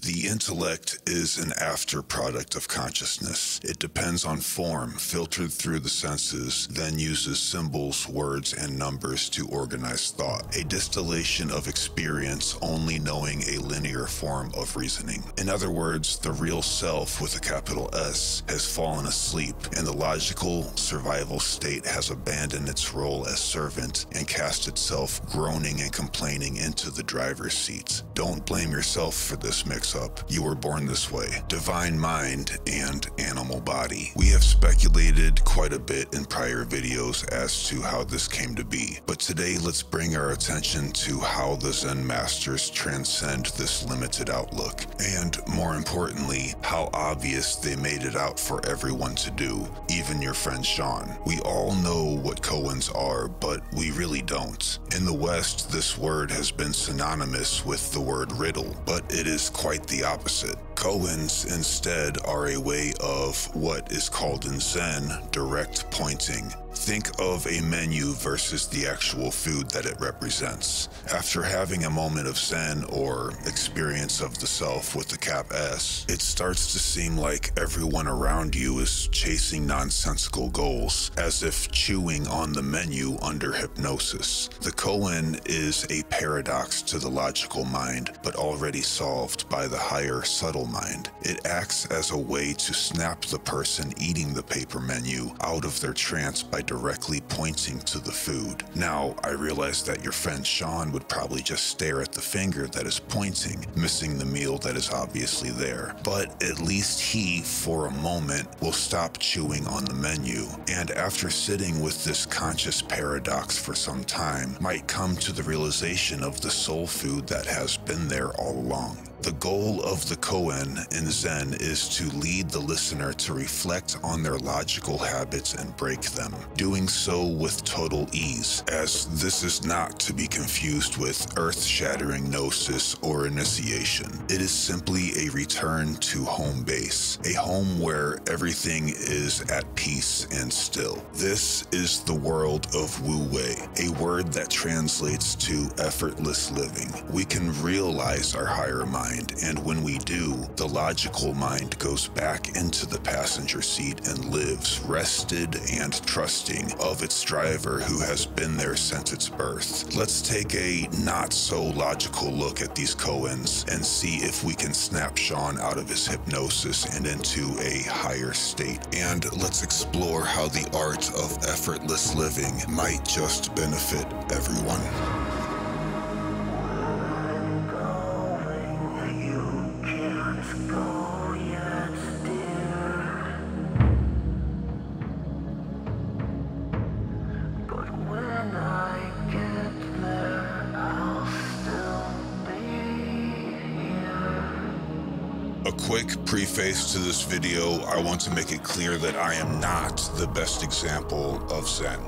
The intellect is an after product of consciousness. It depends on form, filtered through the senses, then uses symbols, words, and numbers to organize thought. A distillation of experience only knowing a linear form of reasoning. In other words, the real self with a capital S has fallen asleep, and the logical survival state has abandoned its role as servant and cast itself groaning and complaining into the driver's seat. Don't blame yourself for this mix-up. You were born this way. Divine mind and animal body. We have speculated quite a bit in prior videos as to how this came to be, but today let's bring our attention to how the Zen masters transcend this limited outlook, and more importantly, how obvious they made it out for everyone to do, even your friend Sean. We all know what koans are, but we really don't. In the West, this word has been synonymous with the word riddle, but it is quite the opposite. Koans instead are a way of what is called in Zen direct pointing. Think of a menu versus the actual food that it represents. After having a moment of Zen or experience of the self with the cap S, it starts to seem like everyone around you is chasing nonsensical goals, as if chewing on the menu under hypnosis. The koan is a paradox to the logical mind, but already solved by the higher subtle mind. It acts as a way to snap the person eating the paper menu out of their trance by directly pointing to the food. Now, I realize that your friend Sean would probably just stare at the finger that is pointing, missing the meal that is obviously there. But at least he, for a moment, will stop chewing on the menu, and after sitting with this conscious paradox for some time, might come to the realization of the soul food that has been there all along. The goal of the koan in Zen is to lead the listener to reflect on their logical habits and break them, doing so with total ease, as this is not to be confused with earth-shattering gnosis or initiation. It is simply a return to home base, a home where everything is at peace and still. This is the world of Wu Wei, a word that translates to effortless living. We can realize our higher mind, and when we do, the logical mind goes back into the passenger seat and lives rested and trusting of its driver who has been there since its birth. Let's take a not so logical look at these koans and see if we can snap Sean out of his hypnosis and into a higher state. And let's explore how the art of effortless living might just benefit everyone. A quick preface to this video, I want to make it clear that I am not the best example of Zen,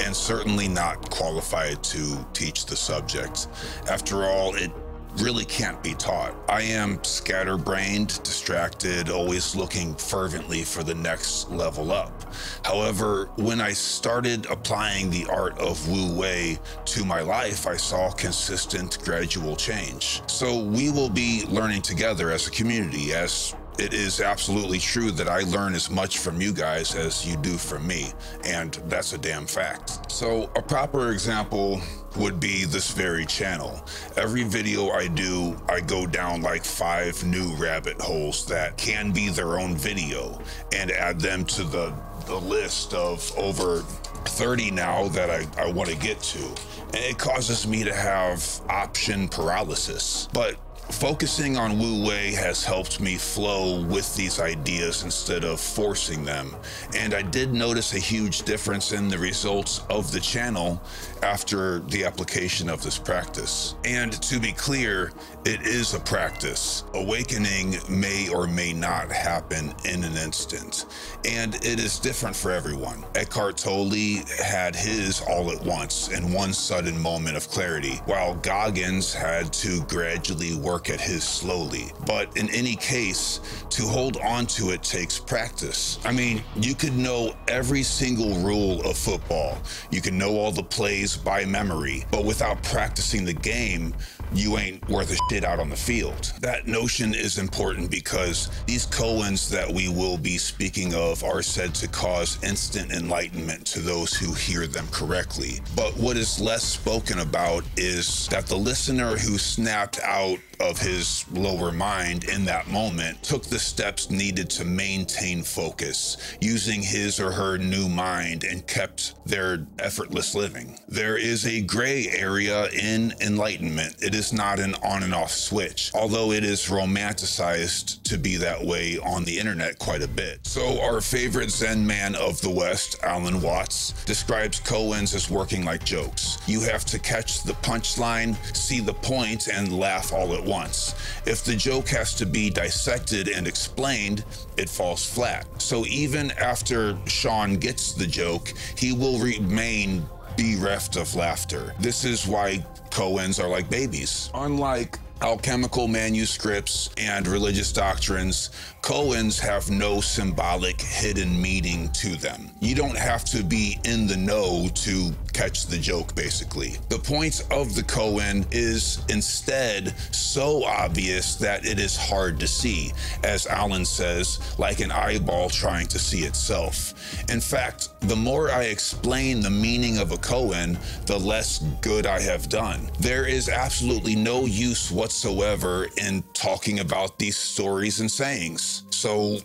and certainly not qualified to teach the subject. After all, it really can't be taught. I am scatterbrained, distracted, always looking fervently for the next level up. However, when I started applying the art of Wu Wei to my life, I saw consistent, gradual change. So we will be learning together as a community, as it is absolutely true that I learn as much from you guys as you do from me, and that's a damn fact. So a proper example would be this very channel. Every video I do, I go down like 5 new rabbit holes that can be their own video and add them to the list of over 30 now that I want to get to. And it causes me to have option paralysis. But focusing on Wu Wei has helped me flow with these ideas instead of forcing them. And I did notice a huge difference in the results of the channel after the application of this practice. And to be clear, it is a practice. Awakening may or may not happen in an instant, and it is different for everyone. Eckhart Tolle had his all at once in one sudden moment of clarity, while Goggins had to gradually work at his slowly. But in any case, to hold on to it takes practice. I mean, you could know every single rule of football. You can know all the plays by memory, but without practicing the game, you ain't worth a shit out on the field. That notion is important because these koans that we will be speaking of are said to cause instant enlightenment to those who hear them correctly. But what is less spoken about is that the listener who snapped out of his lower mind in that moment took the steps needed to maintain focus, using his or her new mind, and kept their effortless living. There is a gray area in enlightenment. It is not an on and off switch, although it is romanticized to be that way on the internet quite a bit. So our favorite Zen man of the West, Alan Watts, describes koans as working like jokes. You have to catch the punchline, see the point, and laugh all at once. If the joke has to be dissected and explained, it falls flat. So even after Sean gets the joke, he will remain bereft of laughter. This is why koans are like babies. Unlike alchemical manuscripts and religious doctrines, koans have no symbolic hidden meaning to them. You don't have to be in the know to catch the joke, basically. The point of the koan is instead so obvious that it is hard to see, as Alan says, like an eyeball trying to see itself. In fact, the more I explain the meaning of a koan, the less good I have done. There is absolutely no use whatsoever in talking about these stories and sayings. So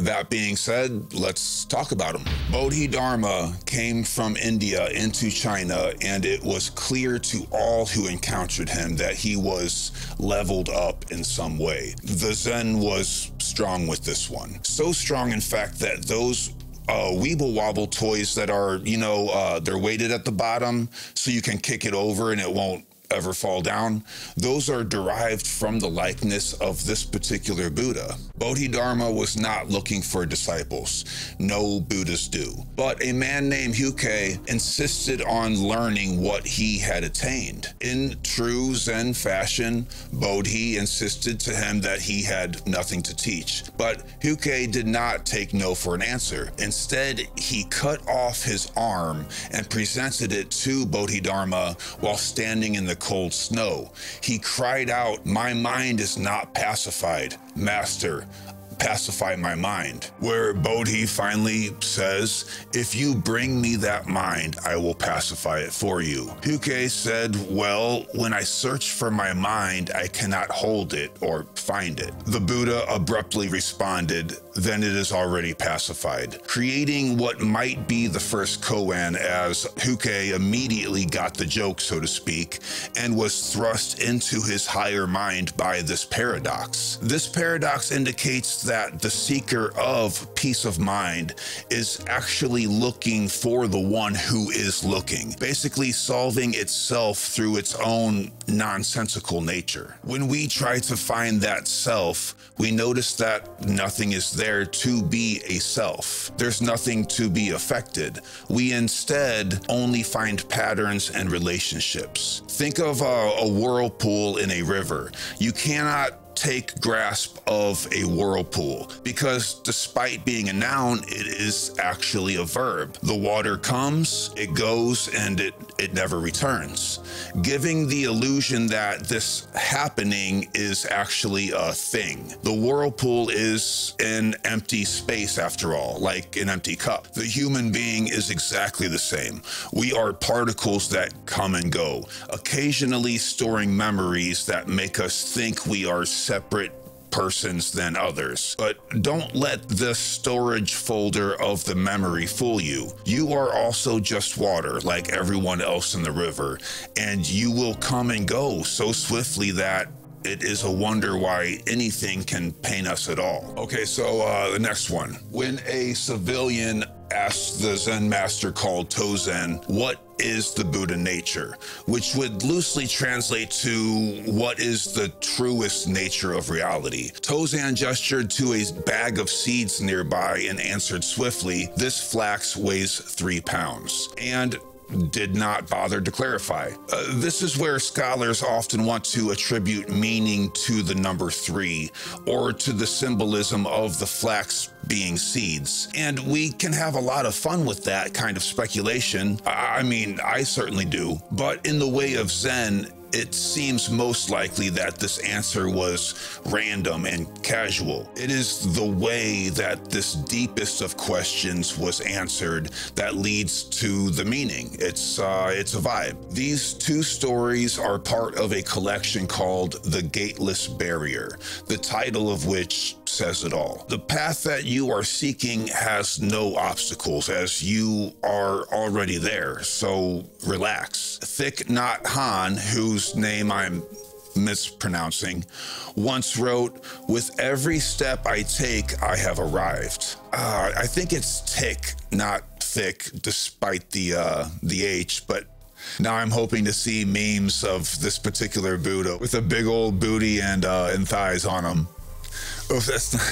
that being said, let's talk about them. Bodhidharma came from India into China, and it was clear to all who encountered him that he was leveled up in some way. The Zen was strong with this one. So strong, in fact, that those Weeble Wobble toys that are, they're weighted at the bottom so you can kick it over and it won't ever fall down, those are derived from the likeness of this particular Buddha. Bodhidharma was not looking for disciples. No Buddhas do. But a man named Wu Wei insisted on learning what he had attained. In true Zen fashion, Bodhi insisted to him that he had nothing to teach. But Wu Wei did not take no for an answer. Instead, he cut off his arm and presented it to Bodhidharma while standing in the cold snow. He cried out, "My mind is not pacified. Master, pacify my mind." Where Bodhi finally says, "If you bring me that mind, I will pacify it for you." Wu Wei said, "Well, when I search for my mind, I cannot hold it or find it." The Buddha abruptly responded, "Then it is already pacified," creating what might be the first koan, as Wu Wei immediately got the joke, so to speak, and was thrust into his higher mind by this paradox. This paradox indicates that the seeker of peace of mind is actually looking for the one who is looking, basically solving itself through its own nonsensical nature. When we try to find that self, we notice that nothing is there to be a self. There's nothing to be affected. We instead only find patterns and relationships. Think of a whirlpool in a river. You cannot take grasp of a whirlpool because despite being a noun, it is actually a verb. The water comes, it goes, and it never returns, giving the illusion that this happening is actually a thing. The whirlpool is an empty space after all, like an empty cup. The human being is exactly the same. We are particles that come and go, occasionally storing memories that make us think we are separate persons than others. But don't let the storage folder of the memory fool you. You are also just water, like everyone else in the river, and you will come and go so swiftly that it is a wonder why anything can pain us at all. Okay, so the next one. When a civilian asked the Zen master called Tozen, "What is the Buddha nature?" which would loosely translate to "what is the truest nature of reality?" Tozen gestured to a bag of seeds nearby and answered swiftly, "This flax weighs 3 pounds," and did not bother to clarify. This is where scholars often want to attribute meaning to the number 3 or to the symbolism of the flax being seeds. And we can have a lot of fun with that kind of speculation. I mean, I certainly do. But in the way of Zen, it seems most likely that this answer was random and casual. It is the way that this deepest of questions was answered that leads to the meaning. It's a vibe. These two stories are part of a collection called The Gateless Barrier, the title of which says it all. The path that you are seeking has no obstacles, as you are already there, so relax. Thich Nhat Hanh, whose name I'm mispronouncing, once wrote, "With every step I take, I have arrived." I think it's tick, not thick, despite the H, but now I'm hoping to see memes of this particular Buddha with a big old booty and thighs on him. Oh, that's not,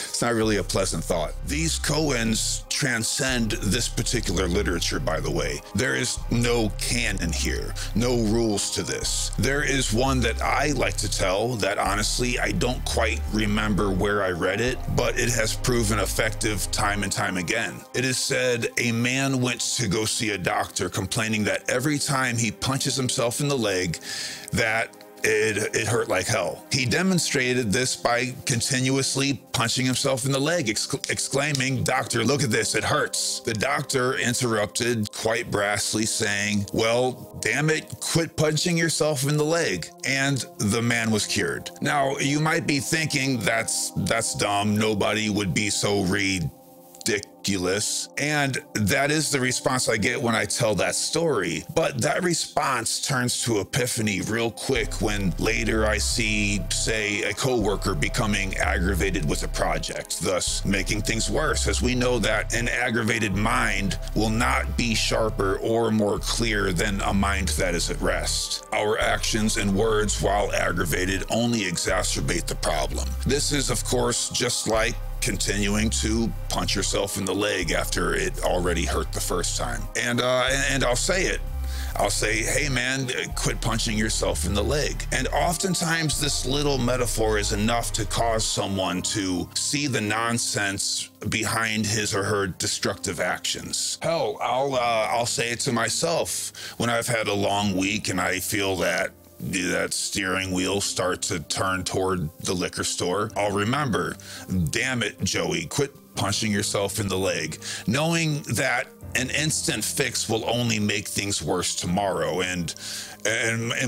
it's not really a pleasant thought. These koans transcend this particular literature, by the way. There is no canon here, no rules to this. There is one that I like to tell that honestly, I don't quite remember where I read it, but it has proven effective time and time again. It is said a man went to go see a doctor complaining that every time he punches himself in the leg, that it hurt like hell. He demonstrated this by continuously punching himself in the leg, exclaiming, "Doctor, look at this, it hurts." The doctor interrupted quite brassly, saying, "Well, damn it, quit punching yourself in the leg." And the man was cured. Now, you might be thinking that's dumb. Nobody would be so ridiculous. And that is the response I get when I tell that story. But that response turns to epiphany real quick when later I see, say, a coworker becoming aggravated with a project, thus making things worse, as we know that an aggravated mind will not be sharper or more clear than a mind that is at rest. Our actions and words, while aggravated, only exacerbate the problem. This is, of course, just like continuing to punch yourself in the leg after it already hurt the first time. And I'll say it. I'll say, "Hey man, quit punching yourself in the leg." And oftentimes this little metaphor is enough to cause someone to see the nonsense behind his or her destructive actions. Hell, I'll say it to myself when I've had a long week and I feel that steering wheel start to turn toward the liquor store. I'll remember, "Damn it, Joey, quit punching yourself in the leg," knowing that an instant fix will only make things worse tomorrow, and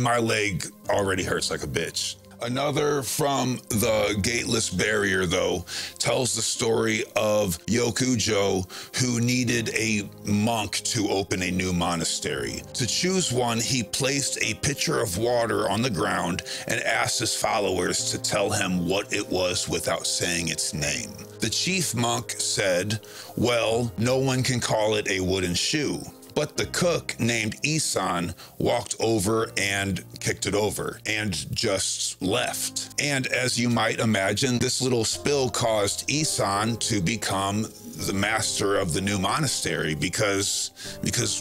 my leg already hurts like a bitch. Another from The Gateless Barrier, though, tells the story of Yokujo, who needed a monk to open a new monastery. To choose one, he placed a pitcher of water on the ground and asked his followers to tell him what it was without saying its name. The chief monk said, "Well, no one can call it a wooden shoe." But the cook named Isan walked over and kicked it over and just left. And as you might imagine, this little spill caused Isan to become the master of the new monastery because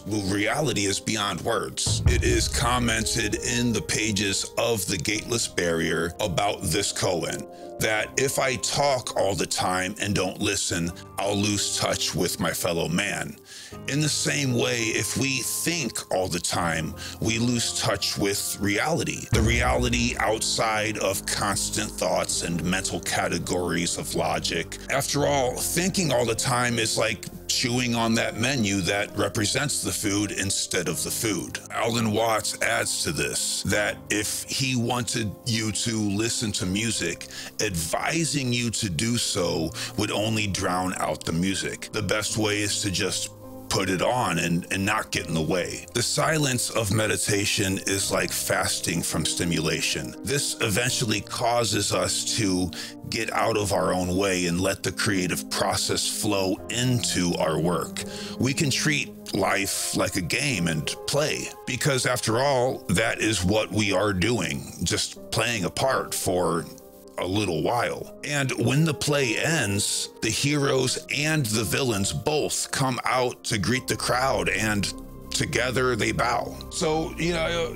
reality is beyond words. It is commented in the pages of The Gateless Barrier about this koan, that if I talk all the time and don't listen, I'll lose touch with my fellow man. In the same way, if we think all the time, we lose touch with reality, the reality outside of constant thoughts and mental categories of logic. After all, thinking all the time is like chewing on that menu that represents the food instead of the food. Alan Watts adds to this that if he wanted you to listen to music, advising you to do so would only drown out the music. The best way is to just put it on and not get in the way. The silence of meditation is like fasting from stimulation. This eventually causes us to get out of our own way and let the creative process flow into our work. We can treat life like a game and play, because after all, that is what we are doing, just playing a part for a little while. And when the play ends, the heroes and the villains both come out to greet the crowd, and together they bow. So,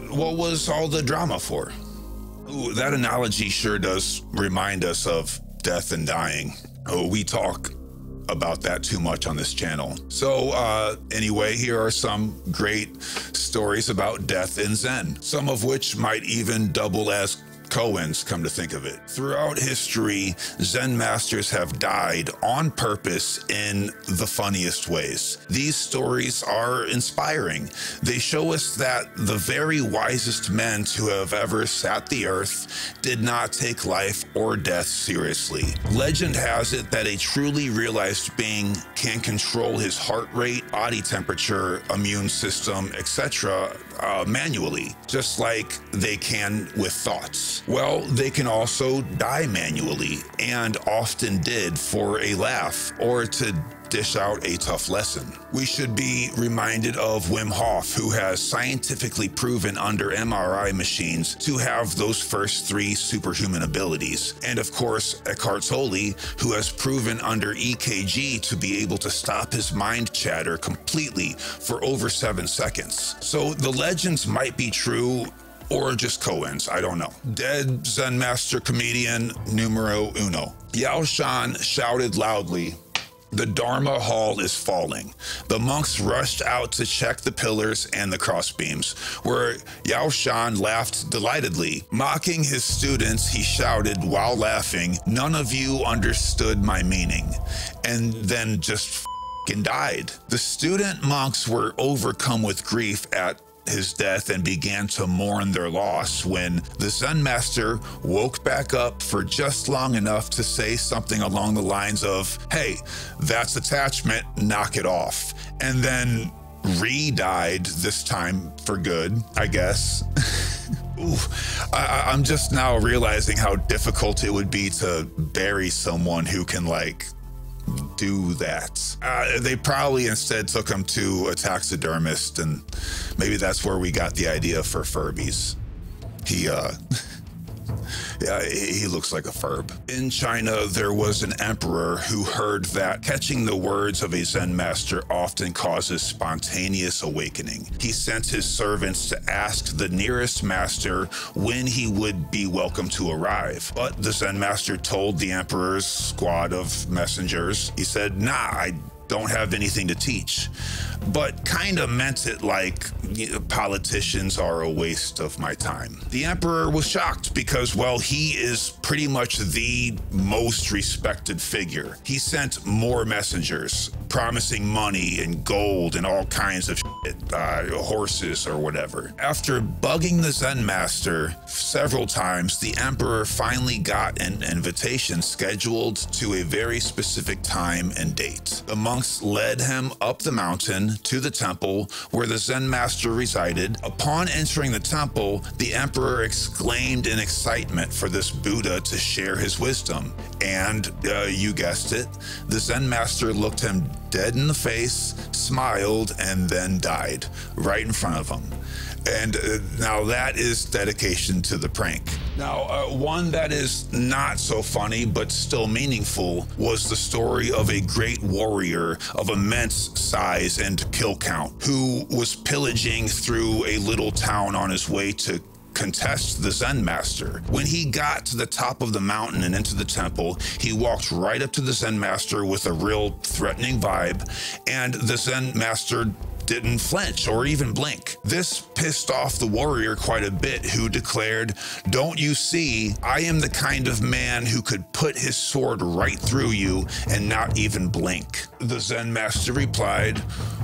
what was all the drama for? Ooh, that analogy sure does remind us of death and dying. Oh, we talk about that too much on this channel. So anyway, here are some great stories about death in Zen, some of which might even double as Koans, come to think of it. Throughout history, Zen masters have died on purpose in the funniest ways. These stories are inspiring. They show us that the very wisest men to have ever sat the earth did not take life or death seriously. Legend has it that a truly realized being can control his heart rate, body temperature, immune system, etc. Manually, just like they can with thoughts. Well, they can also die manually, and often did for a laugh or to dish out a tough lesson. We should be reminded of Wim Hof, who has scientifically proven under MRI machines to have those first 3 superhuman abilities. And of course, Eckhart Tolle, who has proven under EKG to be able to stop his mind chatter completely for over 7 seconds. So the legends might be true, or just Koans, I don't know. Dead Zen master comedian numero uno. Yao Shan shouted loudly, "The Dharma hall is falling." The monks rushed out to check the pillars and the crossbeams, where Yao Shan laughed delightedly. Mocking his students, he shouted while laughing, "None of you understood my meaning," and then just f***ing died. The student monks were overcome with grief at his death and began to mourn their loss when the Zen master woke back up for just long enough to say something along the lines of, "Hey, that's attachment, knock it off," and then re-died, this time for good, I guess. Ooh, I'm just now realizing how difficult it would be to bury someone who can, like, do that. They probably instead took him to a taxidermist, and maybe that's where we got the idea for Furbies. Yeah, he looks like a Furb. In China, there was an emperor who heard that catching the words of a Zen master often causes spontaneous awakening. He sent his servants to ask the nearest master when he would be welcome to arrive. But the Zen master told the emperor's squad of messengers, he said, "Nah, I don't have anything to teach," but kind of meant it like, politicians are a waste of my time. The emperor was shocked because, well, he is pretty much the most respected figure. He sent more messengers, promising money and gold and all kinds of shit, horses or whatever. After bugging the Zen master several times, the emperor finally got an invitation scheduled to a very specific time and date. The monks led him up the mountain to the temple where the Zen master resided. Upon entering the temple, the emperor exclaimed in excitement for this Buddha to share his wisdom. And you guessed it, the Zen master looked him dead in the face, smiled, and then died right in front of him. And now that is dedication to the prank. Now, one that is not so funny, but still meaningful, was the story of a great warrior of immense size and kill count, who was pillaging through a little town on his way to contest the Zen master. When he got to the top of the mountain and into the temple, he walked right up to the Zen master with a real threatening vibe, and the Zen master didn't flinch or even blink. This pissed off the warrior quite a bit, who declared, "Don't you see, I am the kind of man who could put his sword right through you and not even blink." The Zen master replied,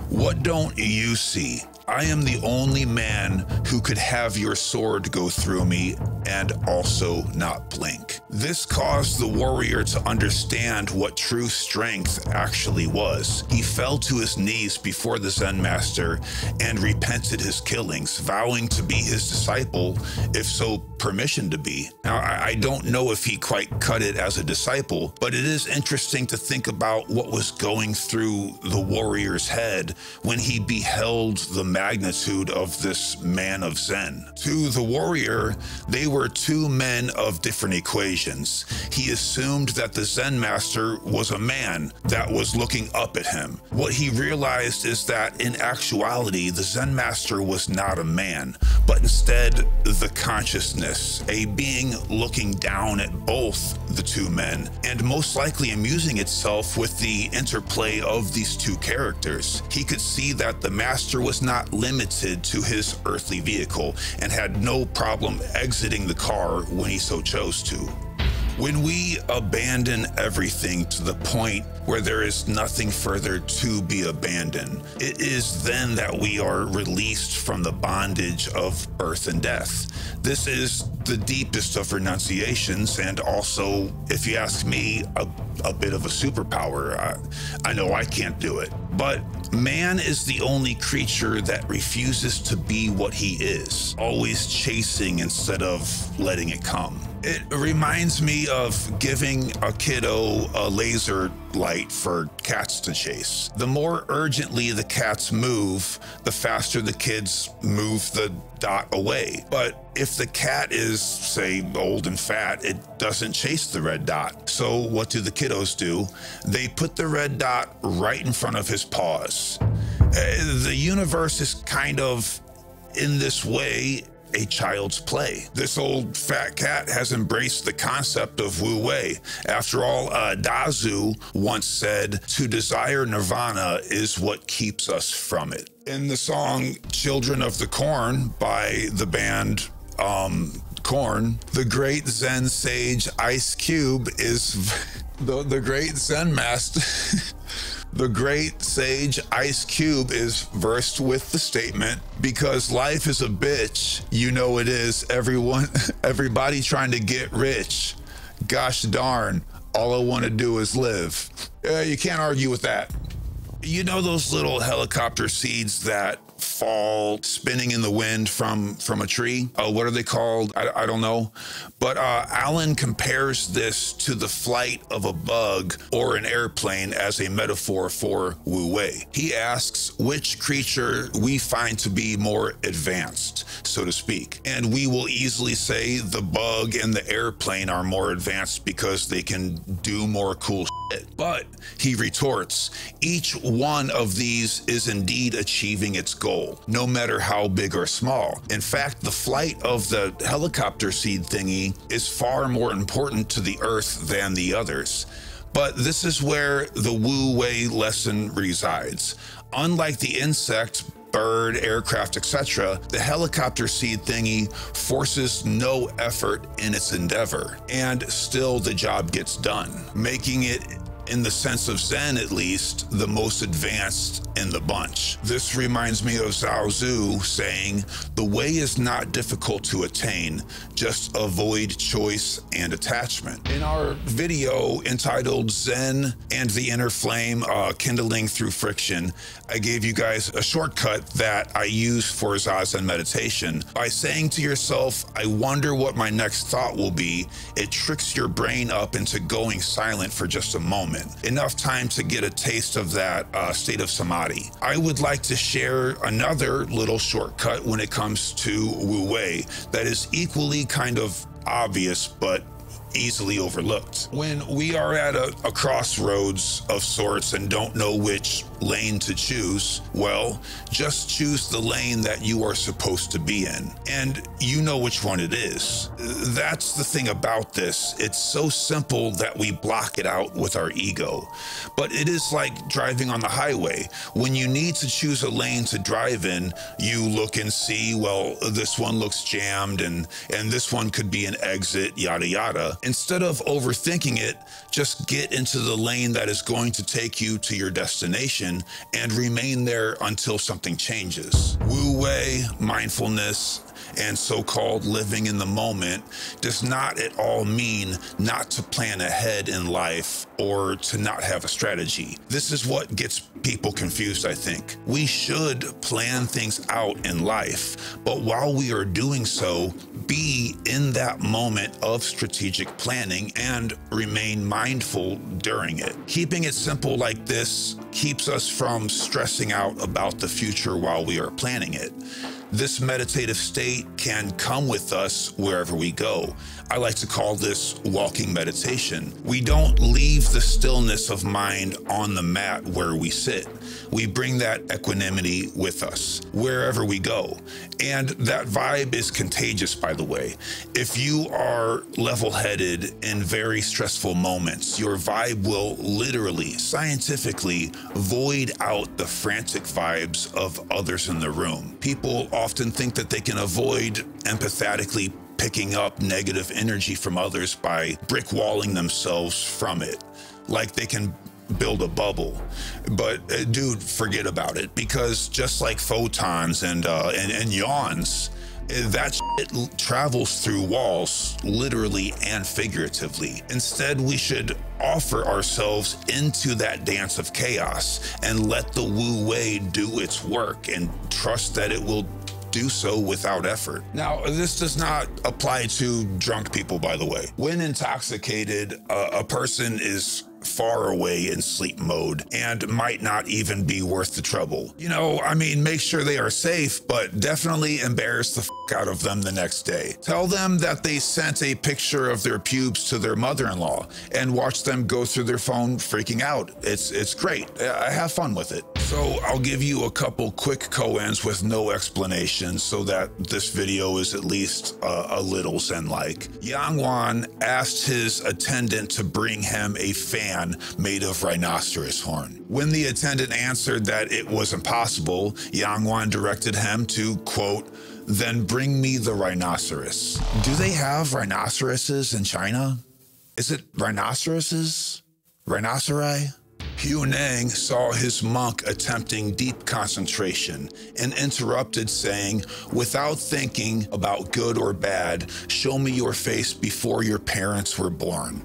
"What don't you see? I am the only man who could have your sword go through me and also not blink." This caused the warrior to understand what true strength actually was. He fell to his knees before the Zen master and repented his killings, vowing to be his disciple, if so permission to be. Now, I don't know if he quite cut it as a disciple, but it is interesting to think about what was going through the warrior's head when he beheld the magnitude of this man of Zen. To the warrior, they were two men of different equations. He assumed that the Zen master was a man that was looking up at him. What he realized is that in actuality, the Zen master was not a man, but instead the consciousness awareness, a being looking down at both the two men, and most likely amusing itself with the interplay of these two characters. He could see that the master was not limited to his earthly vehicle and had no problem exiting the car when he so chose to. When we abandon everything to the point where there is nothing further to be abandoned, it is then that we are released from the bondage of birth and death. This is the deepest of renunciations, and also, if you ask me, a bit of a superpower. I know I can't do it, but man is the only creature that refuses to be what he is, always chasing instead of letting it come. It reminds me of giving a kiddo a laser light for cats to chase. The more urgently the cats move, the faster the kids move the dot away. But if the cat is, say, old and fat, it doesn't chase the red dot. So what do the kiddos do? They put the red dot right in front of his paws. The universe is kind of, in this way, a child's play. This old fat cat has embraced the concept of Wu Wei. After all, Dazu once said, "To desire nirvana is what keeps us from it." In the song Children of the Corn by the band Koan, the great Zen sage Ice Cube is the great Zen master. The great sage Ice Cube is versed with the statement, "Because life is a bitch, you know it is. Everybody trying to get rich. Gosh darn, all I want to do is live." You can't argue with that. You know those little helicopter seeds that fall spinning in the wind from a tree? What are they called? I don't know. But Alan compares this to the flight of a bug or an airplane as a metaphor for Wu Wei. He asks which creature we find to be more advanced, so to speak. And we will easily say the bug and the airplane are more advanced because they can do more cool shit. But he retorts, each one of these is indeed achieving its goal, no matter how big or small. In fact, the flight of the helicopter seed thingy is far more important to the earth than the others. But this is where the Wu Wei lesson resides. Unlike the insect, bird, aircraft, etc., the helicopter seed thingy forces no effort in its endeavor, and still the job gets done, making it, in the sense of Zen at least, the most advanced in the bunch. This reminds me of Zhao Zhu saying, "The way is not difficult to attain, just avoid choice and attachment." In our video entitled Zen and the Inner Flame, Kindling Through Friction, I gave you guys a shortcut that I use for Zazen meditation. By saying to yourself, "I wonder what my next thought will be," it tricks your brain up into going silent for just a moment. Enough time to get a taste of that state of samadhi. I would like to share another little shortcut when it comes to Wu Wei that is equally kind of obvious but easily overlooked. When we are at a crossroads of sorts and don't know which lane to choose, well, just choose the lane that you are supposed to be in, and you know which one it is. That's the thing about this. It's so simple that we block it out with our ego. But it is like driving on the highway. When you need to choose a lane to drive in, you look and see, well, this one looks jammed and this one could be an exit, yada yada. Instead of overthinking it, just get into the lane that is going to take you to your destination and remain there until something changes. Wu Wei, mindfulness, and so-called living in the moment does not at all mean not to plan ahead in life or to not have a strategy. This is what gets people confused, I think. We should plan things out in life, but while we are doing so, be in that moment of strategic planning and remain mindful during it. Keeping it simple like this keeps us from stressing out about the future while we are planning it. This meditative state can come with us wherever we go. I like to call this walking meditation. We don't leave the stillness of mind on the mat where we sit. We bring that equanimity with us wherever we go. And that vibe is contagious, by the way. If you are level-headed in very stressful moments, your vibe will literally, scientifically, void out the frantic vibes of others in the room. People often think that they can avoid empathetically picking up negative energy from others by brick-walling themselves from it, like they can build a bubble. But dude, forget about it, because just like photons and yawns, that shit travels through walls, literally and figuratively. Instead, we should offer ourselves into that dance of chaos and let the Wu Wei do its work and trust that it will do so without effort. Now, this does not apply to drunk people, by the way. When intoxicated, a person is far away in sleep mode and might not even be worth the trouble. You know, I mean, make sure they are safe, but definitely embarrass the out of them the next day. Tell them that they sent a picture of their pubes to their mother-in-law and watch them go through their phone freaking out. It's great. I have fun with it. So I'll give you a couple quick koans with no explanation so that this video is at least a little zen-like. Yang Wan asked his attendant to bring him a fan made of rhinoceros horn. When the attendant answered that it was impossible, Yang Wan directed him to, quote, "Then bring me the rhinoceros." Do they have rhinoceroses in China? Is it rhinoceroses? Rhinoceri? Hu Nang saw his monk attempting deep concentration and interrupted, saying, "Without thinking about good or bad, show me your face before your parents were born."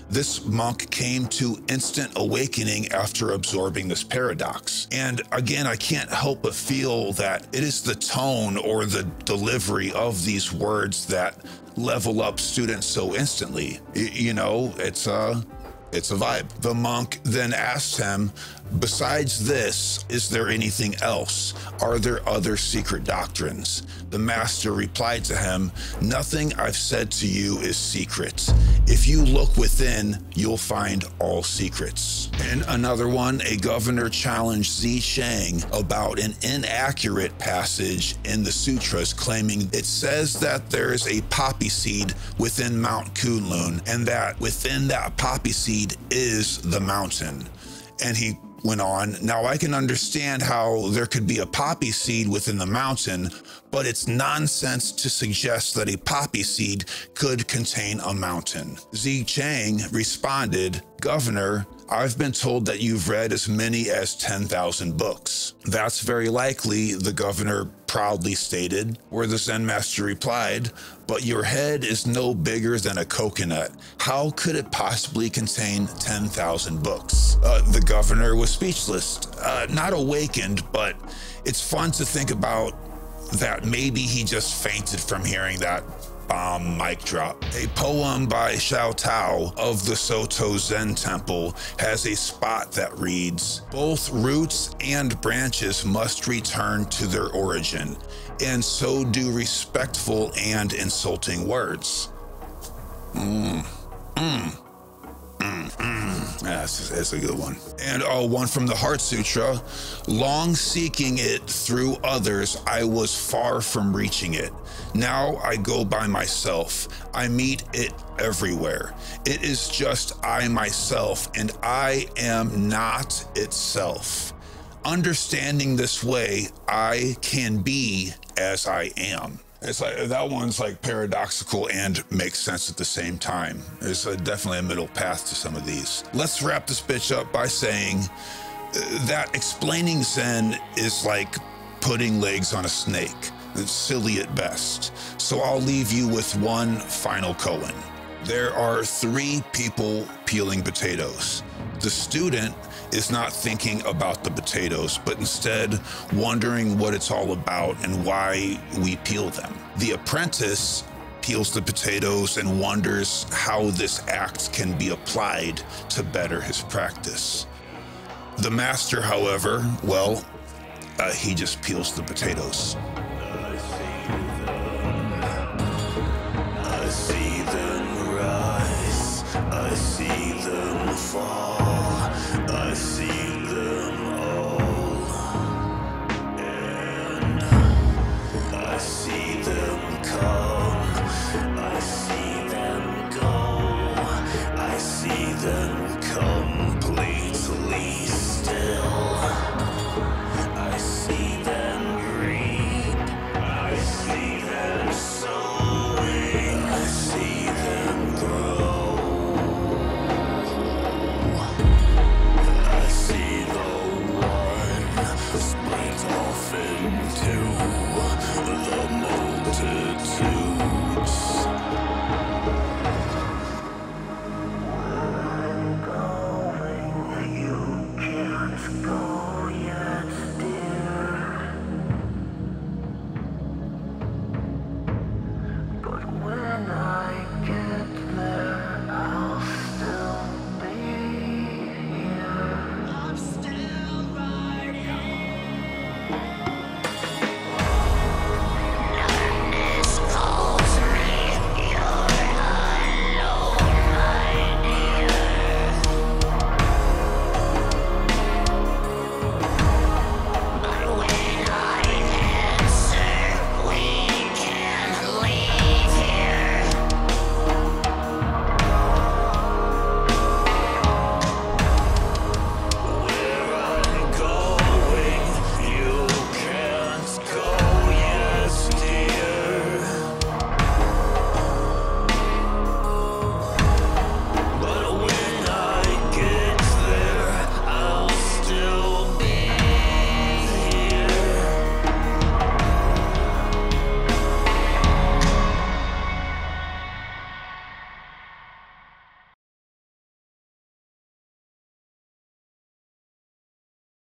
This monk came to instant awakening after absorbing this paradox. And again, I can't help but feel that it is the tone or the delivery of these words that level up students so instantly. You know, it's a vibe. The monk then asked him, "Besides this, is there anything else? Are there other secret doctrines?" The master replied to him, "Nothing I've said to you is secret. If you look within, you'll find all secrets." In another one, a governor challenged Zi Sheng about an inaccurate passage in the sutras, claiming it says that there is a poppy seed within Mount Kunlun and that within that poppy seed is the mountain. And he went on, "Now I can understand how there could be a poppy seed within the mountain, but it's nonsense to suggest that a poppy seed could contain a mountain." Zi Chang responded, "Governor, I've been told that you've read as many as 10,000 books." "That's very likely," the governor proudly stated, where the Zen master replied, "But your head is no bigger than a coconut. How could it possibly contain 10,000 books? The governor was speechless, not awakened, but it's fun to think about that maybe he just fainted from hearing that bomb mic drop. A poem by Xiao Tao of the Soto Zen Temple has a spot that reads, "Both roots and branches must return to their origin, and so do respectful and insulting words." That's a good one. And one from the Heart Sutra, "Long seeking it through others, I was far from reaching it. Now I go by myself. I meet it everywhere. It is just I myself, and I am not itself. Understanding this way, I can be as I am." It's like, that one's like paradoxical and makes sense at the same time. There's definitely a middle path to some of these. Let's wrap this bitch up by saying that explaining Zen is like putting legs on a snake. It's silly at best. So I'll leave you with one final koan. There are 3 people peeling potatoes. The student is not thinking about the potatoes, but instead wondering what it's all about and why we peel them. The apprentice peels the potatoes and wonders how this act can be applied to better his practice. The master, however, well, he just peels the potatoes. see them fall, I see them all, and I see them come, I see them go, I see them